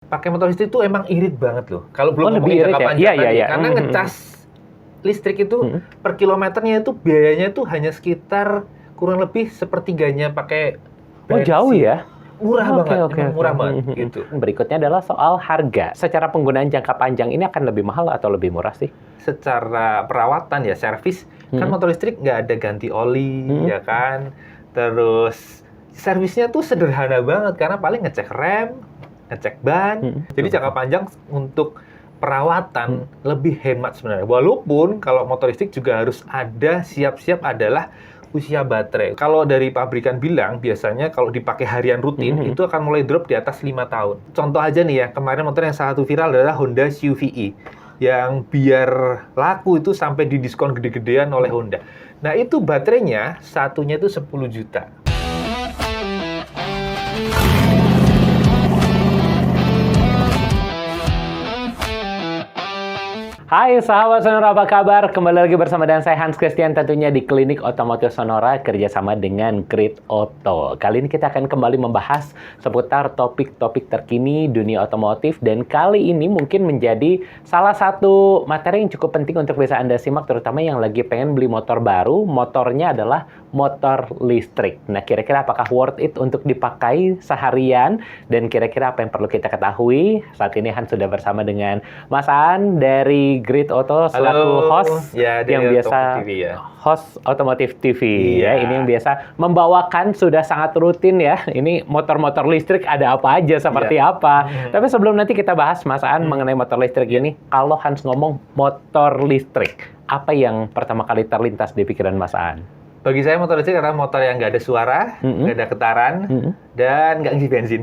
Pakai motor listrik tuh emang irit banget loh. Kalau belum lebih ngomongin irit jangka ya? panjang Iya. tadi. Karena ngecas listrik itu per kilometernya itu biayanya itu hanya sekitar kurang lebih sepertiganya pakai Oh, jauh bensin. ya? Murah Oke, banget, oke, emang oke. murah banget gitu. Berikutnya adalah soal harga. Secara penggunaan jangka panjang ini akan lebih mahal atau lebih murah sih? Secara perawatan ya, servis, kan motor listrik nggak ada ganti oli, ya kan? Terus servisnya tuh sederhana banget karena paling ngecek rem, ngecek ban. Jadi jangka panjang untuk perawatan lebih hemat sebenarnya. Walaupun kalau motor listrik juga harus ada siap-siap adalah usia baterai. Kalau dari pabrikan bilang, biasanya kalau dipakai harian rutin, itu akan mulai drop di atas 5 tahun. Contoh aja nih ya, kemarin motor yang salah satu viral adalah Honda CUV-E. Yang biar laku itu sampai didiskon gede-gedean oleh Honda. Nah, itu baterainya, satunya itu 10 juta. Hai sahabat Sonora, apa kabar? Kembali lagi bersama dengan saya Hans Christian tentunya di Klinik Otomotif Sonora kerjasama dengan Grid Auto. Kali ini kita akan kembali membahas seputar topik-topik terkini dunia otomotif dan kali ini mungkin menjadi salah satu materi yang cukup penting untuk bisa Anda simak terutama yang lagi pengen beli motor baru. Motornya adalah motor listrik. Nah, kira-kira apakah worth it untuk dipakai seharian dan kira-kira apa yang perlu kita ketahui? Saat ini Hans sudah bersama dengan Mas An dari Grid Auto selaku host ya, yang biasa TV, ya. host Otomotif TV Iya. ya. Ini yang biasa membawakan sudah sangat rutin ya. Ini motor-motor listrik ada apa aja seperti apa. Tapi sebelum nanti kita bahas Mas An mengenai motor listrik ini, kalau Hans ngomong motor listrik, apa yang pertama kali terlintas di pikiran Mas An? Bagi saya motor listrik adalah motor yang nggak ada suara, nggak ada getaran, dan nggak ngisi bensin.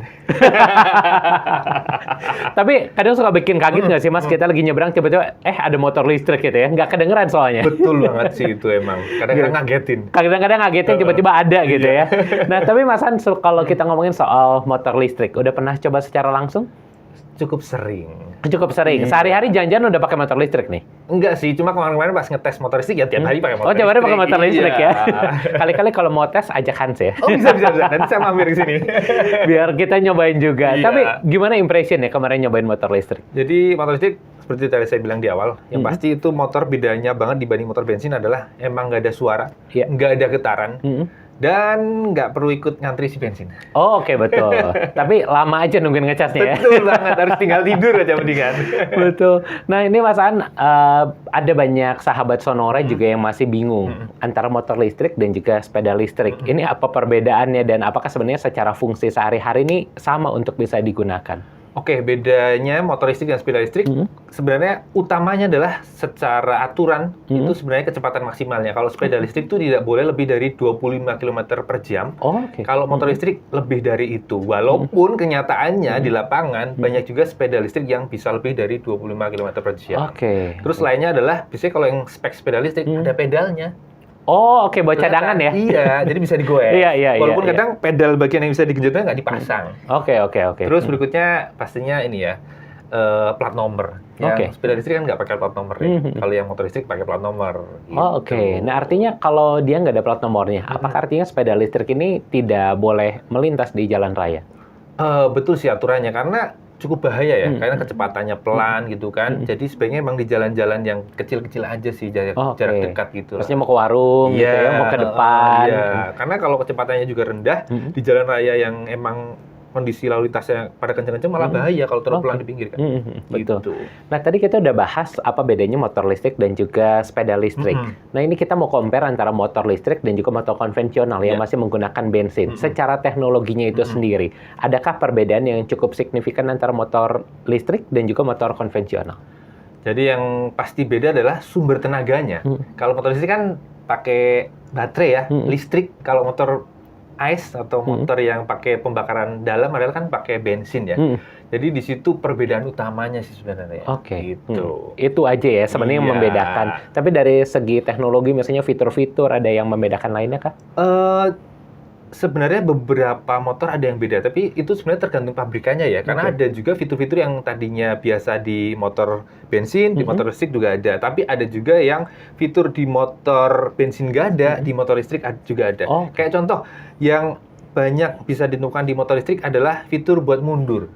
Tapi kadang suka bikin kaget nggak sih Mas? Kita lagi nyebrang tiba-tiba ada motor listrik gitu ya. Nggak kedengeran soalnya. Betul banget sih itu emang. Kadang-kadang ngagetin. Kadang-kadang ngagetin tiba-tiba ada gitu ya. Nah, tapi Mas Han, kalau kita ngomongin soal motor listrik, udah pernah coba secara langsung? Cukup sering. Cukup sering. Sehari-hari jangan-jangan udah pakai motor listrik nih? Enggak sih, cuma kemarin-kemarin pas ngetes motor listrik ya tiap hari pakai motor listrik. Oh, tiap hari pakai motor listrik Iya. ya. Kali-kali kalau mau tes ajak Hans ya. Oh, bisa. Nanti saya mampir ke sini. Biar kita nyobain juga. Iya. Tapi gimana impression ya kemarin nyobain motor listrik? Jadi motor listrik seperti tadi saya bilang di awal, yang pasti itu motor bedanya banget dibanding motor bensin adalah emang nggak ada suara, Iya. nggak ada getaran, dan nggak perlu ikut ngantri si bensin. Oh, oke, betul. Tapi lama aja nungguin ngecasnya ya. Betul banget, harus tinggal tidur aja mendingan. Betul. Nah, ini Mas An, ada banyak sahabat Sonora juga yang masih bingung antara motor listrik dan juga sepeda listrik. Ini apa perbedaannya dan apakah sebenarnya secara fungsi sehari-hari ini sama untuk bisa digunakan? Oke, bedanya motor listrik dan sepeda listrik sebenarnya utamanya adalah secara aturan itu sebenarnya kecepatan maksimalnya. Kalau sepeda listrik itu tidak boleh lebih dari 25 km per jam. Oh, oke. Kalau motor listrik lebih dari itu. Walaupun kenyataannya di lapangan banyak juga sepeda listrik yang bisa lebih dari 25 km per jam. Oke. Terus lainnya adalah biasanya kalau yang spek sepeda listrik ada pedalnya. Oh, oke, buat cadangan ya? Iya, jadi bisa digoes. Iya. Walaupun kadang pedal bagian yang bisa digenjotnya nggak dipasang. Oke. Terus berikutnya pastinya ini ya, plat nomor. Oke. Yang sepeda listrik kan nggak pakai plat nomor ya. Kalau yang motor listrik pakai plat nomor. Oh, oke. Nah, artinya kalau dia nggak ada plat nomornya, apakah artinya sepeda listrik ini tidak boleh melintas di jalan raya? Betul sih aturannya, karena cukup bahaya ya, karena kecepatannya pelan gitu kan. Jadi sebaiknya emang di jalan-jalan yang kecil-kecil aja sih, jarak dekat gitu. Maksudnya mau ke warung gitu ya, mau ke depan. Iya, karena kalau kecepatannya juga rendah, di jalan raya yang emang kondisi lalu lintasnya pada kencang-kencang malah bahaya kalau terlalu pelan di pinggir kan. Betul. Gitu. Nah, tadi kita udah bahas apa bedanya motor listrik dan juga sepeda listrik. Nah, ini kita mau compare antara motor listrik dan juga motor konvensional yang masih menggunakan bensin. Secara teknologinya itu sendiri, adakah perbedaan yang cukup signifikan antara motor listrik dan juga motor konvensional? Jadi yang pasti beda adalah sumber tenaganya. Kalau motor listrik kan pakai baterai ya, listrik. Kalau motor ICE atau motor yang pakai pembakaran dalam adalah kan pakai bensin ya. Jadi di situ perbedaan utamanya sih sebenarnya. Oke. Gitu. Itu aja ya sebenarnya yang Iya. membedakan. Tapi dari segi teknologi misalnya fitur-fitur ada yang membedakan lainnya kah? Sebenarnya beberapa motor ada yang beda, tapi itu sebenarnya tergantung pabrikannya ya. Karena ada juga fitur-fitur yang tadinya biasa di motor bensin, di motor listrik juga ada. Tapi ada juga yang fitur di motor bensin nggak ada, di motor listrik juga ada. Oh. Kayak contoh, yang banyak bisa ditemukan di motor listrik adalah fitur buat mundur.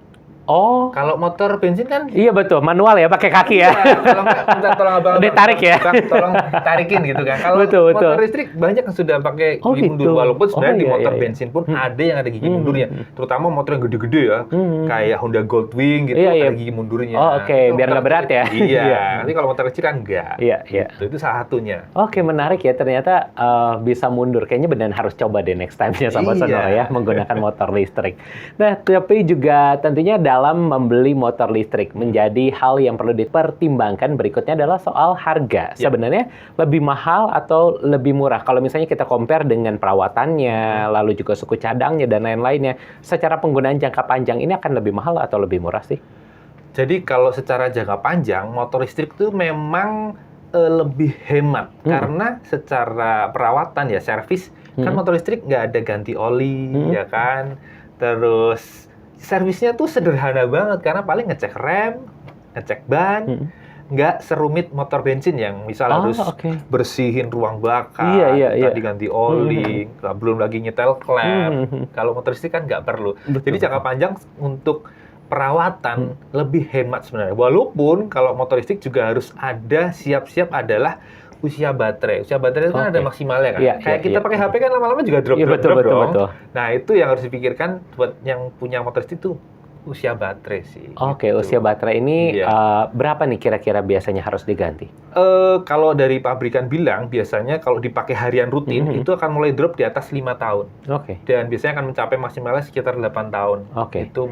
Oh, Kalau motor bensin kan iya betul, manual ya, pakai kaki ya. iya, kalau nggak minta tolong abang, Ditarik ya? Bang, tolong tarikin gitu kan. Kalau Betul, betul. motor listrik banyak yang sudah pakai Oh, gigi mundur, gitu. walaupun Oh, sebenarnya di iya, motor iya, iya. bensin pun ada yang ada gigi mundurnya. Terutama motor yang gede-gede ya, Hmm. kayak Honda Goldwing gitu Iya, iya. ada gigi mundurnya. Oh, oke. Itu Biar motor nggak berat kecil. ya. Iya. Iya. Nanti kalau motor kecil kan enggak. Iya, iya. Itu salah satunya. Oke, menarik ya. Ternyata bisa mundur. Kayaknya benar harus coba deh next time-nya sama Iya. Sonora ya, menggunakan motor listrik. Nah, tapi juga tentunya dalam membeli motor listrik menjadi hal yang perlu dipertimbangkan berikutnya adalah soal harga. Ya. Sebenarnya lebih mahal atau lebih murah? Kalau misalnya kita compare dengan perawatannya, lalu juga suku cadangnya, dan lain-lainnya, secara penggunaan jangka panjang ini akan lebih mahal atau lebih murah sih? Jadi kalau secara jangka panjang, motor listrik itu memang lebih hemat. Karena secara perawatan ya, servis, kan motor listrik nggak ada ganti oli, ya kan? Terus servisnya tuh sederhana banget, karena paling ngecek rem, ngecek ban, nggak serumit motor bensin yang misal harus bersihin ruang bakar, tadi ganti oli, belum lagi nyetel klep. Kalau motor listrik kan nggak perlu. Jadi jangka panjang untuk perawatan lebih hemat sebenarnya. Walaupun kalau motor listrik juga harus ada siap-siap adalah usia baterai. Usia baterai itu kan ada maksimalnya kan. Kayak kita pakai HP kan lama-lama juga drop dong. Nah, itu yang harus dipikirkan buat yang punya motor listrik itu usia baterai sih. Oke, gitu. usia baterai ini berapa nih kira-kira biasanya harus diganti? Kalau dari pabrikan bilang biasanya kalau dipakai harian rutin itu akan mulai drop di atas 5 tahun. Oke. Dan biasanya akan mencapai maksimalnya sekitar 8 tahun. Oke. Itu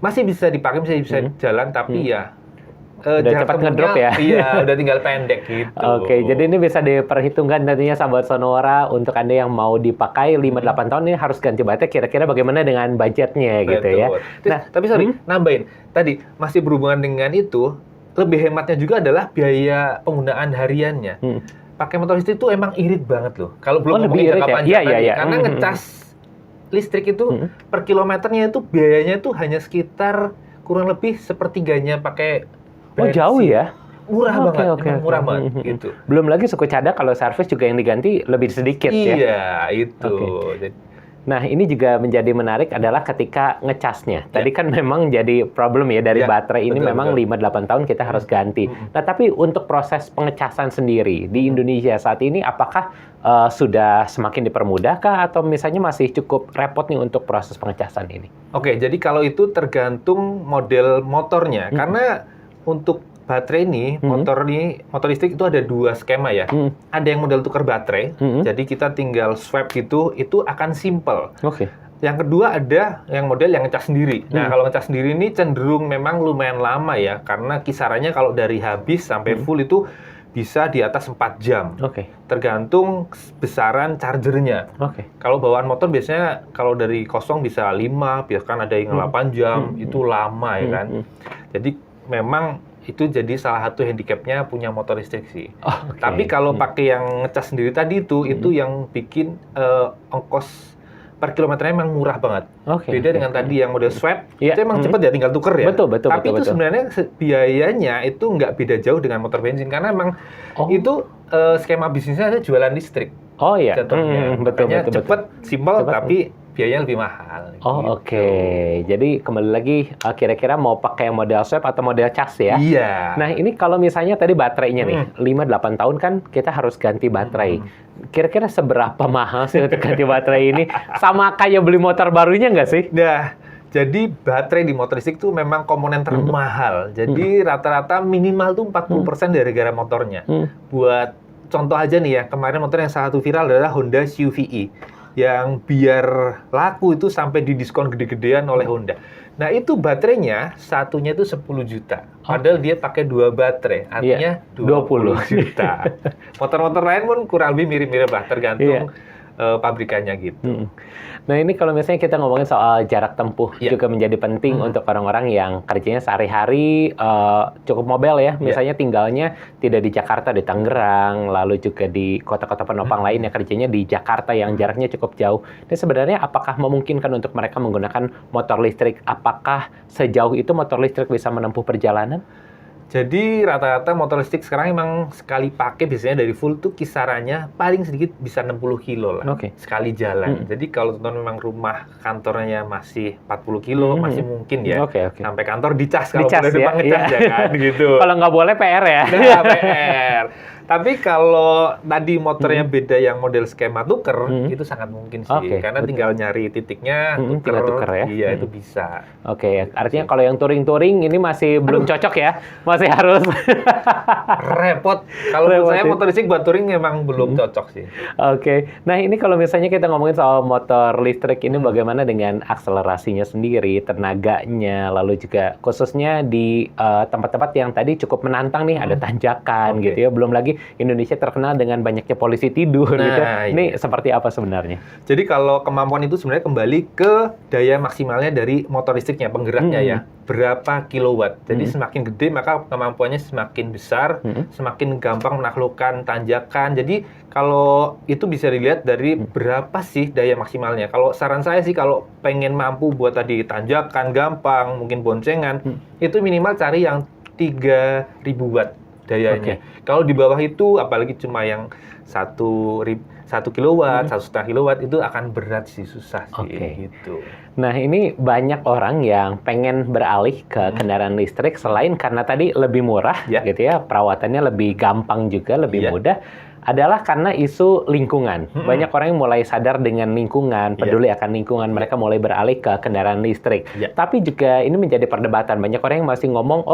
masih bisa dipakai, masih bisa jalan, tapi ya udah jarak cepat temunya, ngedrop ya? Iya, udah tinggal pendek gitu. Oke, jadi ini bisa diperhitungkan nantinya sahabat Sonora untuk Anda yang mau dipakai 5-8 tahun ini harus ganti baterai, kira-kira bagaimana dengan budgetnya gitu ya. Nah, tapi sorry, nambahin. Tadi masih berhubungan dengan itu, lebih hematnya juga adalah biaya penggunaan hariannya. Pakai motor listrik itu emang irit banget loh. Kalau belum ngomongin jangka panjang tadi, karena ngecas listrik itu per kilometernya itu biayanya itu hanya sekitar kurang lebih sepertiganya pakai bensin. Oh, jauh ya? Murah banget, murah banget gitu. Belum lagi suku cadang kalau servis juga yang diganti lebih sedikit ya. Iya, itu. Nah, ini juga menjadi menarik adalah ketika ngecasnya. Tadi kan memang jadi problem ya dari baterai ini memang 5-8 tahun kita harus ganti. Nah, tapi untuk proses pengecasan sendiri di Indonesia saat ini apakah sudah semakin dipermudah kah atau misalnya masih cukup repot nih untuk proses pengecasan ini? Oke, jadi kalau itu tergantung model motornya. Karena untuk baterai ini, motor listrik itu ada 2 skema ya. Ada yang model tukar baterai, jadi kita tinggal swap gitu, itu akan simple. Oke. Yang kedua ada yang model yang ngecas sendiri. Nah, kalau ngecas sendiri ini cenderung memang lumayan lama ya, karena kisarannya kalau dari habis sampai full itu bisa di atas 4 jam. Tergantung besaran chargernya. Kalau bawaan motor biasanya kalau dari kosong bisa 5, biarkan ada yang 8 jam, itu lama ya kan. Jadi memang itu jadi salah satu handicapnya punya motor listrik sih. Tapi kalau pakai yang ngecas sendiri tadi itu yang bikin ongkos per kilometernya memang murah banget. Beda dengan tadi yang model swap, itu emang cepat ya, tinggal tuker ya. Tapi itu sebenarnya biayanya itu nggak beda jauh dengan motor bensin, karena emang itu skema bisnisnya ada jualan listrik. Jatuhnya. Makanya cepat, simpel, tapi biayanya lebih mahal. Oke. Jadi kembali lagi kira-kira mau pakai model swap atau model cas ya? Iya. Nah, ini kalau misalnya tadi baterainya nih 5-8 tahun kan kita harus ganti baterai. Kira-kira seberapa mahal sih untuk ganti baterai ini? Sama kayak beli motor barunya nggak sih? Nah, jadi baterai di motor listrik itu memang komponen termahal. Jadi rata-rata minimal tuh 40% dari harga motornya. Buat contoh aja nih ya, kemarin motor yang salah satu viral adalah Honda CUV-E. Yang biar laku itu sampai didiskon gede-gedean oleh Honda. Nah, itu baterainya satunya itu 10 juta. Padahal dia pakai 2 baterai, artinya 20 juta. Motor-motor lain pun kurang lebih mirip-mirip lah, tergantung pabrikannya gitu. Nah, ini kalau misalnya kita ngomongin soal jarak tempuh juga menjadi penting untuk orang-orang yang kerjanya sehari-hari cukup mobile ya. Misalnya tinggalnya tidak di Jakarta, di Tangerang, lalu juga di kota-kota penopang lain yang kerjanya di Jakarta yang jaraknya cukup jauh. Ini sebenarnya apakah memungkinkan untuk mereka menggunakan motor listrik? Apakah sejauh itu motor listrik bisa menempuh perjalanan? Jadi rata-rata motor listrik sekarang emang sekali pakai biasanya dari full tuh kisarannya paling sedikit bisa 60 kilo lah sekali jalan. Jadi kalau teman memang rumah kantornya masih 40 kilo masih mungkin ya. Sampai kantor dicas kalau boleh depan ngecas ya kan gitu. Kalau nggak boleh PR ya. Nah, PR. Tapi kalau tadi motornya beda yang model skema tuker, itu sangat mungkin sih. Karena tinggal nyari titiknya, tuker ya. Iya, itu bisa. Artinya kalau yang touring-touring ini masih belum cocok ya? Masih harus repot. Kalau menurut saya motor listrik buat touring memang belum cocok sih. Nah ini kalau misalnya kita ngomongin soal motor listrik ini bagaimana dengan akselerasinya sendiri, tenaganya, lalu juga khususnya di tempat-tempat yang tadi cukup menantang nih, ada tanjakan gitu ya. Belum lagi Indonesia terkenal dengan banyaknya polisi tidur gitu. Ini seperti apa sebenarnya? Jadi kalau kemampuan itu sebenarnya kembali ke daya maksimalnya dari motor listriknya, penggeraknya ya. Berapa kilowatt. Jadi semakin gede maka kemampuannya semakin besar, semakin gampang menaklukkan tanjakan. Jadi kalau itu bisa dilihat dari berapa sih daya maksimalnya. Kalau saran saya sih kalau pengen mampu buat tadi tanjakan gampang, mungkin boncengan, itu minimal cari yang 3000 watt dayanya. Kalau di bawah itu, apalagi cuma yang 1 kilowatt, 1,5 kilowatt, itu akan berat sih, susah sih. Gitu. Nah, ini banyak orang yang pengen beralih ke kendaraan listrik selain karena tadi lebih murah, gitu ya, perawatannya lebih gampang juga, lebih mudah. Adalah karena isu lingkungan. Banyak orang yang mulai sadar dengan lingkungan, peduli akan lingkungan, mereka mulai beralih ke kendaraan listrik. Tapi juga ini menjadi perdebatan. Banyak orang yang masih ngomong,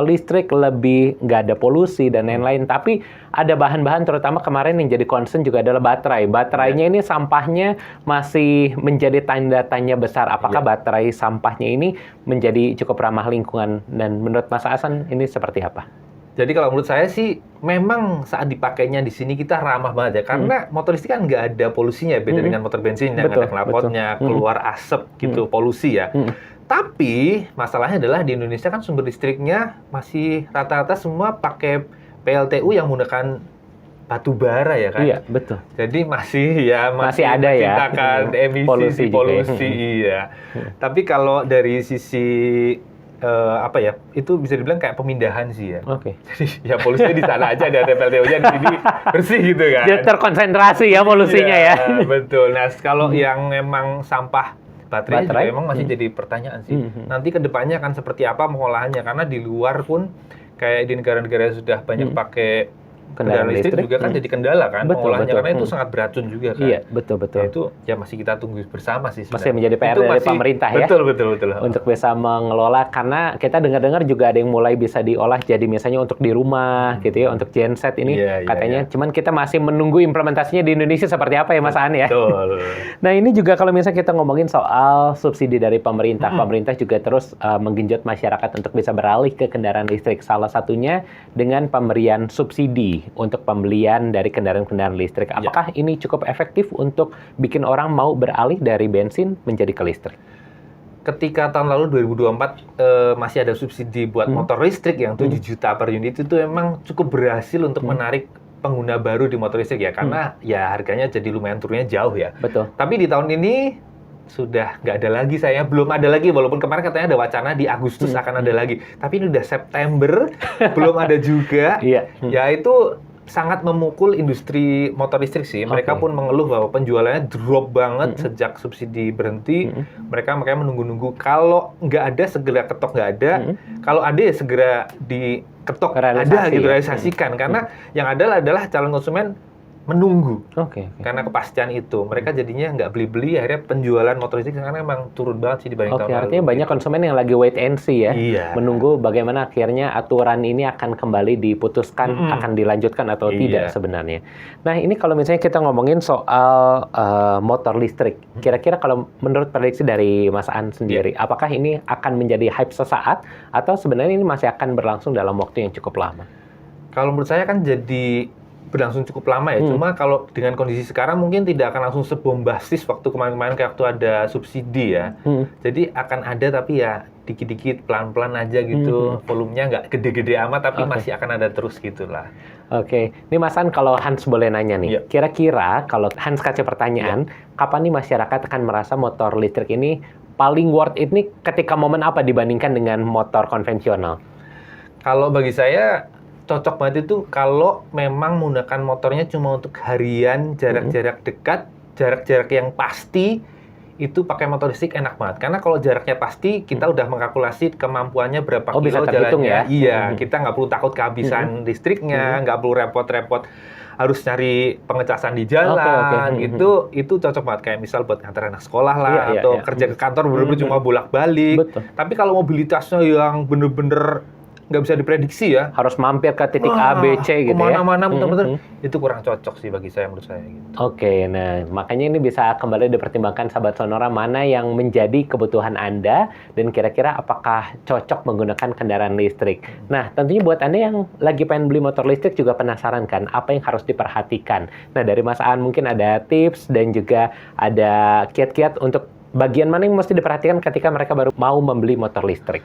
listrik lebih nggak ada polusi dan lain-lain. Tapi ada bahan-bahan, terutama kemarin yang jadi concern juga adalah baterai. Baterainya ini sampahnya masih menjadi tanda tanya besar. Apakah baterai sampahnya ini menjadi cukup ramah lingkungan? Dan menurut Mas Hasan ini seperti apa? Jadi kalau menurut saya sih, memang saat dipakainya di sini kita ramah banget ya. Karena motor listrik kan nggak ada polusinya, beda dengan motor bensin yang ada knalpotnya, keluar asap gitu, polusi ya. Tapi masalahnya adalah di Indonesia kan sumber listriknya masih rata-rata semua pakai PLTU yang menggunakan batu bara ya kan? Iya, betul. Jadi masih ada ya emisi polusi iya. Tapi kalau dari sisi itu bisa dibilang kayak pemindahan sih ya. Jadi ya polusinya di sana aja, ada PLTU-nya di sini bersih gitu kan. Jadi terkonsentrasi ya polusinya ya. Betul. Nah, kalau yang memang sampah baterai juga memang masih jadi pertanyaan sih. Nanti ke depannya akan seperti apa pengolahannya, karena di luar pun kayak di negara-negara yang sudah banyak pakai kendaraan listrik juga kan jadi kendala kan pengolahannya, karena itu sangat beracun juga kan. Iya, betul. Ya, itu ya masih kita tunggu bersama sih sebenarnya. Masih menjadi PR dari pemerintah ya. Betul. Untuk bisa mengelola, karena kita dengar-dengar juga ada yang mulai bisa diolah jadi misalnya untuk di rumah gitu ya, untuk genset ini katanya. Cuman kita masih menunggu implementasinya di Indonesia seperti apa ya Mas An ya. Betul. Nah, ini juga kalau misalnya kita ngomongin soal subsidi dari pemerintah, pemerintah juga terus menggenjot masyarakat untuk bisa beralih ke kendaraan listrik. Salah satunya dengan pemberian subsidi untuk pembelian dari kendaraan-kendaraan listrik. Apakah ini cukup efektif untuk bikin orang mau beralih dari bensin menjadi ke listrik? Ketika tahun lalu 2024 masih ada subsidi buat motor listrik yang 7 juta per unit, itu emang cukup berhasil untuk menarik pengguna baru di motor listrik ya, karena ya harganya jadi lumayan turunnya jauh ya. Betul. Tapi di tahun ini sudah nggak ada lagi, belum ada lagi, walaupun kemarin katanya ada wacana di Agustus akan ada lagi, tapi ini udah September belum ada juga. Ya itu sangat memukul industri motor listrik sih. Mereka pun mengeluh bahwa penjualannya drop banget sejak subsidi berhenti. Mereka makanya menunggu-nunggu, kalau nggak ada segera ketok, nggak ada, kalau ada ya segera diketok, ada gitu, realisasikan. Karena yang ada adalah calon konsumen menunggu. Karena kepastian itu. Mereka jadinya nggak beli-beli, akhirnya penjualan motor listrik sekarang memang turun banget sih dibanding tahun lalu. Artinya banyak konsumen yang lagi wait and see ya. Menunggu bagaimana akhirnya aturan ini akan kembali diputuskan, akan dilanjutkan atau tidak sebenarnya. Nah, ini kalau misalnya kita ngomongin soal motor listrik, kira-kira kalau menurut prediksi dari Mas An sendiri, apakah ini akan menjadi hype sesaat atau sebenarnya ini masih akan berlangsung dalam waktu yang cukup lama? Kalau menurut saya kan jadi berlangsung cukup lama ya. Cuma kalau dengan kondisi sekarang mungkin tidak akan langsung sebombastis waktu kemarin-kemarin kayak waktu ada subsidi ya. Jadi akan ada, tapi ya dikit-dikit, pelan-pelan aja gitu. Volumenya nggak gede-gede amat, tapi masih akan ada terus gitulah. Ini Mas An, kalau Hans boleh nanya nih, kira-kira kalau Hans kasih pertanyaan, kapan nih masyarakat akan merasa motor listrik ini paling worth it nih ketika momen apa dibandingkan dengan motor konvensional? Kalau bagi saya cocok banget itu kalau memang menggunakan motornya cuma untuk harian, jarak-jarak dekat, jarak-jarak yang pasti, itu pakai motor listrik enak banget. Karena kalau jaraknya pasti, kita udah mengkalkulasi kemampuannya berapa Oh, bisa kilo terhitung jalannya. ya? Iya, kita nggak perlu takut kehabisan listriknya, nggak perlu repot-repot harus nyari pengecasan di jalan. Itu cocok banget. Kayak misal buat ngantar anak sekolah lah, atau kerja ke kantor bener-bener cuma bolak-balik. Betul. Tapi kalau mobilitasnya yang bener-bener nggak bisa diprediksi ya, Harus mampir ke titik A, B, C gitu ya. kemana-mana betul-betul, itu kurang cocok sih bagi saya, menurut saya gitu. Oke, nah makanya ini bisa kembali dipertimbangkan sahabat Sonora mana yang menjadi kebutuhan Anda dan kira-kira apakah cocok menggunakan kendaraan listrik. Nah, tentunya buat Anda yang lagi pengen beli motor listrik juga penasaran kan apa yang harus diperhatikan. Nah, dari Mas Aan mungkin ada tips dan juga ada kiat-kiat untuk bagian mana yang mesti diperhatikan ketika mereka baru mau membeli motor listrik.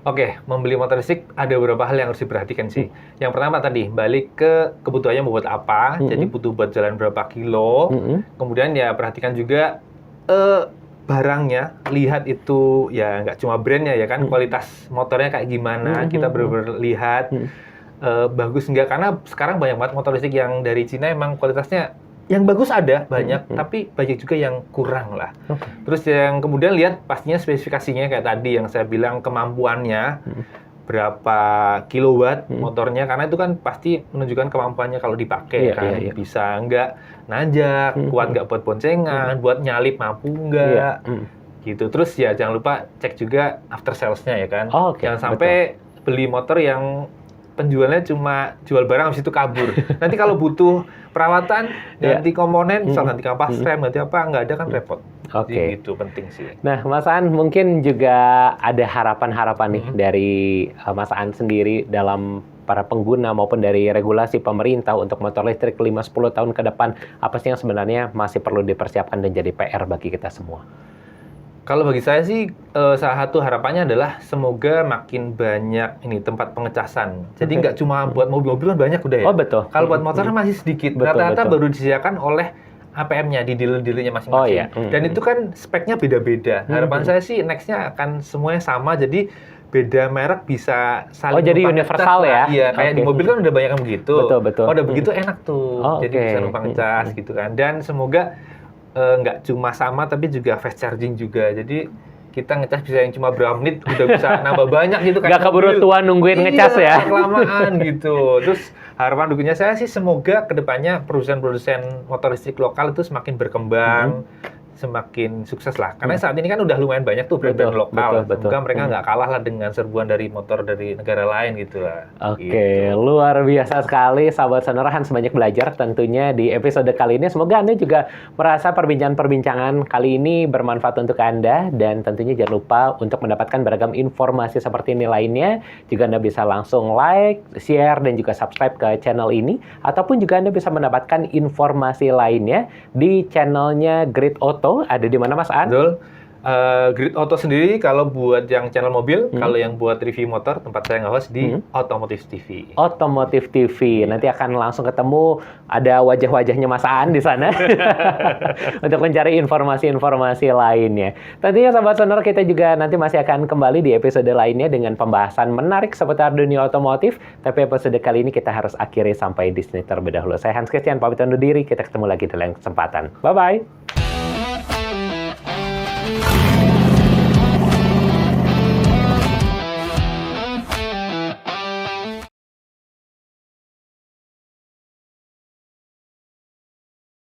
Oke, membeli motor listrik ada beberapa hal yang harus diperhatikan sih. Yang pertama tadi, balik ke kebutuhannya mau buat apa, jadi butuh buat jalan berapa kilo. Kemudian ya perhatikan juga barangnya, lihat itu ya nggak cuma brandnya ya kan, kualitas motornya kayak gimana, kita bener-bener lihat bagus nggak. Karena sekarang banyak banget motor listrik yang dari Cina emang kualitasnya yang bagus ada banyak, tapi banyak juga yang kurang lah. Terus yang kemudian lihat pastinya spesifikasinya kayak tadi yang saya bilang, kemampuannya berapa kilowatt motornya, karena itu kan pasti menunjukkan kemampuannya kalau dipakai kan. Bisa nggak nanjak, kuat nggak buat boncengan, buat nyalip mampu nggak, gitu. Terus ya jangan lupa cek juga after sales-nya ya kan. Jangan sampai beli motor yang penjualnya cuma jual barang habis itu kabur. Nanti kalau butuh perawatan, ganti komponen, misal ganti kampas rem, ganti apa, nggak ada kan repot. Jadi itu penting sih. Nah, Mas Aan mungkin juga ada harapan-harapan nih dari Mas Aan sendiri dalam para pengguna maupun dari regulasi pemerintah untuk motor listrik 5-10 tahun ke depan. Apa sih yang sebenarnya masih perlu dipersiapkan dan jadi PR bagi kita semua? Kalau bagi saya sih, salah satu harapannya adalah semoga makin banyak ini tempat pengecasan. Jadi nggak cuma buat mobil-mobil kan banyak udah ya. Oh betul. Kalau buat motor masih sedikit. Rata-rata baru disediakan oleh APM-nya di dealer-dealernya masing-masing. Oh iya. Dan itu kan speknya beda-beda. Harapan saya sih next-nya akan semuanya sama. Jadi beda merek bisa saling jadi universal ya? Iya, kayak di mobil kan udah banyak yang begitu. Betul. Udah begitu enak tuh. Jadi bisa numpang ngecas gitu kan. Dan semoga nggak cuma sama tapi juga fast charging juga. Jadi kita ngecas bisa yang cuma berapa menit udah bisa nambah banyak gitu kan. Nggak keburu tua nungguin ngecas ya. Kelamaan gitu. Terus harapan dukunnya saya sih semoga kedepannya produsen-produsen motor listrik lokal itu semakin berkembang, semakin sukses lah. Karena saat ini kan udah lumayan banyak tuh brand-brand lokal. Semoga mereka nggak kalah lah dengan serbuan dari motor dari negara lain gitu lah. Oke, luar biasa sekali sahabat Sonora, Hans banyak belajar tentunya di episode kali ini. Semoga Anda juga merasa perbincangan-perbincangan kali ini bermanfaat untuk Anda, dan tentunya jangan lupa untuk mendapatkan beragam informasi seperti ini lainnya. Juga Anda bisa langsung like, share, dan juga subscribe ke channel ini, ataupun juga Anda bisa mendapatkan informasi lainnya di channelnya Grid Auto. Ada di mana Mas Aan? Betul. Grid Auto sendiri kalau buat yang channel mobil, kalau yang buat review motor, tempat saya nge-host di Otomotif TV. Otomotif TV. Nanti akan langsung ketemu, ada wajah-wajahnya Mas Aan di sana untuk mencari informasi-informasi lainnya. Tentunya sahabat Sonora, kita juga nanti masih akan kembali di episode lainnya dengan pembahasan menarik seputar dunia otomotif. Tapi episode kali ini kita harus akhiri sampai di sini terlebih dahulu. Saya Hans Christian, pamit undur diri. Kita ketemu lagi di lain kesempatan. Bye-bye.